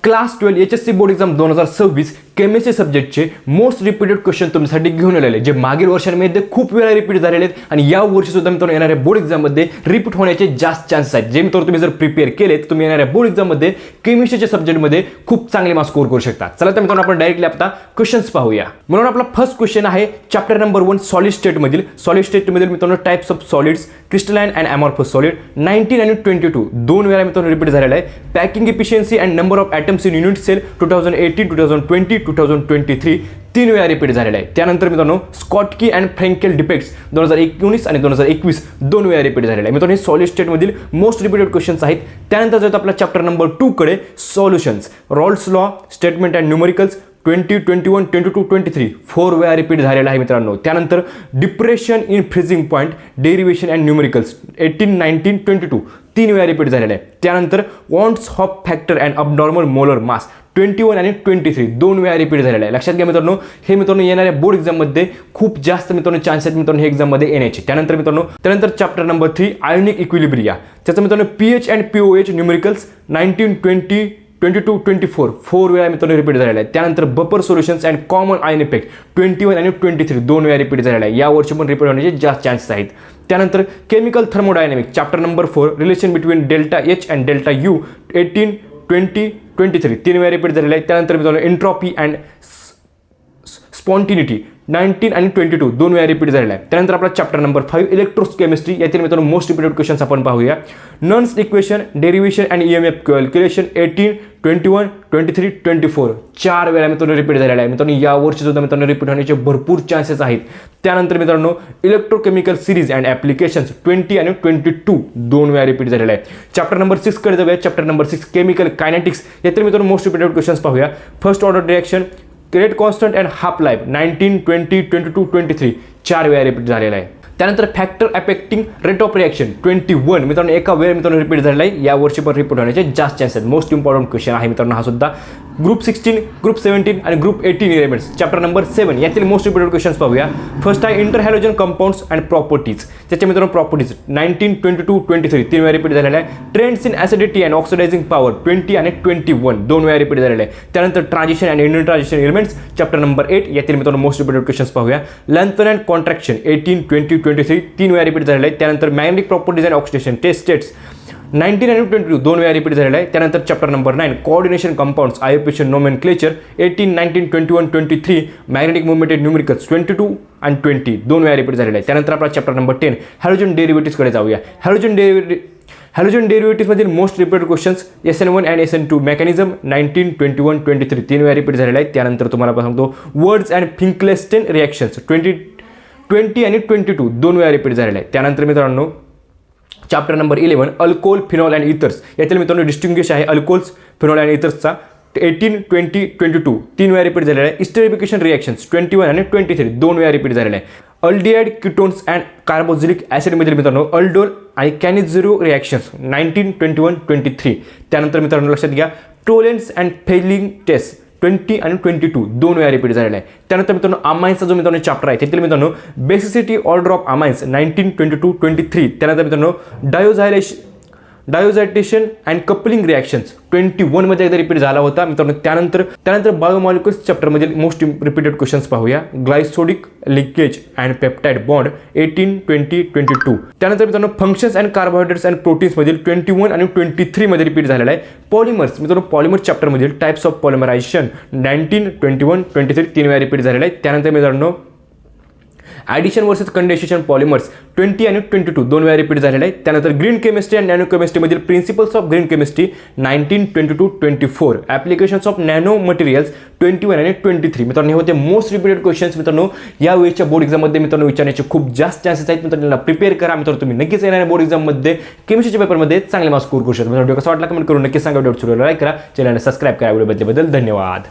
Class 12 HSC board exam 2026 chemistry सब्जेक्टचे most repeated question तुमच्यासाठी घेऊन आलेले, जे मागील वर्षांमध्ये खूप वेळा रिपीट झालेले आहेत आणि या वर्षी सुद्धा मित्रांनो येणाऱ्या बोर्ड एक्झाममध्ये रिपीट होण्याचे जास्त चान्सेस आहेत. जे मित्रांनो तुम्ही जर प्रिपेअर केले तर तुम्ही येणाऱ्या बोर्ड एक्झाममध्ये केमिस्ट्रीच्या सब्जेक्टमध्ये खूप चांगले मार्क्स स्कोर करू शकता. चला तर मित्रांनो आपण डायरेक्टली आता क्वेश्चन्स पाहूया. म्हणून आपला फर्स्ट क्वेश्चन आहे चॅप्टर नंबर 1 सॉलिड स्टेटमधील. सॉलिड स्टेटमधील मित्रांनो types of solids, crystalline and amorphous solid 19 आणि 22 दोन वेळा मित्रांनो रिपीट झालेला आहे. Packing efficiency and number of atoms in unit cell 2018, 2020, 2023 तीन वेळा रिपीट झालेला आहे. त्यानंतर मित्रांनो स्कॉटकी अँड फ्रँकेल डिफेक्ट्स 2019 आणि 2021 दोन वेळा रिपीट झालेला आहे. मित्रांनो हे सॉलिड स्टेटमधील मोस्ट रिपीटेड क्वेश्चन्स आहेत. त्यानंतर जातो आपला चॅप्टर नंबर 2 कडे, solutions, Rawls law, statement and numericals 20, 21, 22, 23 four वेळा रिपीट झालेला आहे मित्रांनो. त्यानंतर depression in freezing point, derivation and numericals 18, 19, 22 तीन वेळा रिपीट झालेला आहे. त्यानंतर wants hop factor and abnormal molar mass 21 आणि 23 दोन वेळा रिपीट झालेला आहे. लक्षात घ्या मित्रांनो, हे मित्रांनो येणाऱ्या बोर्ड एक्झाममध्ये खूप जास्त मित्रांनो चान्स आहेत मित्रांनो हे एक्झाममध्ये येण्याचे. त्यानंतर चॅप्टर नंबर 3 आयोनिक इक्विलिब्रिया, त्याचं मित्रांनो pH and pOH numericals 19, 20, 22, 24 four वेळा मित्रांनो रिपीट झालेला आहे. त्यानंतर buffer solutions and common ion effect 21 आणि 23 दोन वेळा रिपीट झालेला आहे. या वर्षी पण रिपीट होण्याचे जास्त चान्सेस आहेत. त्यानंतर chemical thermodynamic chapter number 4 relation between delta H and delta U 18, 20, 23 तीन वेळा रिपीट झालेला आहे. त्यानंतर मित्रांनो एंट्रॉपी अँड स्पॉन्टिनिटी 19 आणि 22 दोन वेळा रिपीट झालेला आहे. त्यानंतर आपला चॅप्टर नंबर 5 इलेक्ट्रोकेमिस्ट्री, यातील मित्रांनो मोस्ट रिपीटेड क्वेश्चन्स आपण पाहूया. Nernst equation, derivation and EMF calculation 18, 21, 23, 24 चार वेळा मित्रांनो रिपीट झालेला आहे. मित्रांनो या वर्षी सुद्धा मित्रांनो रिपीट होण्याचे भरपूर चान्सेस आहेत. त्यानंतर मित्रांनो इलेक्ट्रोकेमिकल सिरीज अँड ॲप्लिकेशन्स 20 आणि 22 दोन वेळा रिपीट झालेला आहे. चॅप्टर नंबर 6 कडे जाऊया. चॅप्टर नंबर 6 केमिकल कायनेटिक्स, यातील मित्रांनो मोस्ट रिपीटेड क्वेश्चन्स पाहूया. First order reaction, rate constant and half life 19, 20, 22, 23 चार वेळा रिपीट झालेला आहे. त्यानंतर factor affecting rate of reaction 21 मित्रांनो एका वेळ मित्रांनो रिपीट झालेला आहे. या वर्षी पण रिपीट होण्याचे जास्त चान्सेस आहेत. मोस्ट इम्पॉर्टंट क्वेश्चन आहे मित्रांनो हा सुद्धा. ग्रुप 16, ग्रुप 17 आणि ग्रुप 18 एलिमेंट्स चॅप्टर नंबर 7 यातील मोस्ट रिपीटेड क्वेश्चन्स पाहूया. फर्स्ट आहे inter halogen compounds and properties, त्याच्या मित्रांनो प्रॉपर्टीज 19, 22, 23 तीन वेळा रिपीट झालेला आहे. Trends in acidity and oxidising power 20 आणि 21 दोन वेळा रिपीट झालेला आहे. त्यानंतर transition and inter transition elements chapter number 8 यातील मित्रांनो मोस्ट रिपीटेड क्वेश्चन्स पाहूया. लेंथन अँड कॉन्ट्रॅक्शन 18, 20, 23 तीन वेळा रिपीट झालेला आहे. त्यानंतर magnetic properties and oxidation test states 19 आणि 22 दोन वेळा रिपीट झालेला आहे. त्यानंतर चॅप्टर नंबर 9 कोऑर्डिनेशन कंपाऊंड्स आयोपेशन nomenclature 18, 19, 21, 23 magnetic movement end numericals 22 आणि 20 दोन वेळा रिपीट झालेला आहे. त्यानंतर आपला चॅप्टर नंबर 10 हॅलोजन डेरिव्हेटिव्हकडे जाऊया. हॅलोजन डेरिव्हेटिव्हमधील most repeated questions SN1 and SN2 mechanism 19, 21, 23 तीन वेळा रिपीट झालेला आहे. त्यानंतर तुम्हाला सांगतो वर्ड्स अँड फिंकलेस्टेन रिॲक्शन्स 20 आणि 22 दोन वेळा रिपीट झालेला आहे. त्यानंतर मित्रांनो chapter number 11 alcohol, phenol and ethers, यातील मित्रांनो डिस्टिंग्विश आहे अल्कोहोल्स, फिनॉल अँड इथर्सचा 18, 20, 22 तीन वेळा रिपीट झालेला आहे. इस्टेरिफिकेशन रिॲक्शन्स 21 आणि 23 दोन वेळा रिपीट झालेला आहे. अल्डिहाइड, कीटोन्स अँड कार्बोक्सिलिक ॲसिडमधील मित्रांनो अल्डोल आणि कॅनिझिरो रिॲक्शन्स 19, 21, 23. त्यानंतर मित्रांनो लक्षात घ्या टोलेन्स अँड फेलिंग टेस्ट 20 आणि 22 दोन वेळा रिपीट झालेला आहे. त्यानंतर मित्रांनो अमाइन्सचा जो मित्रांनो चॅप्टर आहे त्यातील मित्रांनो बेसिसिटी ऑर्डर ऑफ अमाइन्स 19, 22, 23. त्यानंतर मित्रांनो डायोझायटेशन अँड कपलिंग रिॲक्शन्स 21 मध्ये एकदा रिपीट झाला होता मित्रांनो. त्यानंतर बायोमॉलिक्युल्स चॅप्टरमधील मोस्ट रिपीटेड क्वेश्चन्स पाहूया. ग्लायसोडिक लिंकेज अँड पेप्टाइड बॉन्ड 18, 20, 22. त्यानंतर मित्रांनो फंक्शन्स अँड कार्बोहायड्रेट्स अँड प्रोटीन्समधील 21 आणि 23 मध्ये रिपीट झालेला आहे. पॉलिमर्स मित्रांनो पॉलिमर चॅप्टरमधील टाइप्स ऑफ पॉलिमरायझेशन 19, 21, 23 तीन वेळा रिपीट झालेला आहे. त्यानंतर मित्रांनो ॲडिशन वर्सेस कंडेन्सेशन पॉलिमर्स 20 आणि 22 दोन वेळा रिपीट झालेला आहे. त्यानंतर ग्रीन केमिस्ट्री अँड नॅनो केमिस्ट्रीमधील principles of green chemistry 19, 22, 24 applications of nano materials 21 आणि 23. मित्रांनो हे होते मोस्ट रिपीटेड क्वेश्चन्स मित्रांनो या वेळच्या बोर्ड एक्झाममध्ये मित्रांनो विचारण्याचे खूप जास्त चान्सेस आहेत. मित्रांनो प्रिपेअर करा मित्रांनो, तुम्ही नक्कीच येणाऱ्या बोर्ड एक्झाममध्ये केमिस्ट्रीच्या पेपरमध्ये चांगले मार्क्स स्कोर करू शकता. व्हिडिओ कसा वाटला कमेंट करून नक्की सांगा. व्हिडिओ लाईक करा, चॅनलला सबस्क्राईब करा. व्हिडिओ बद्दल धन्यवाद.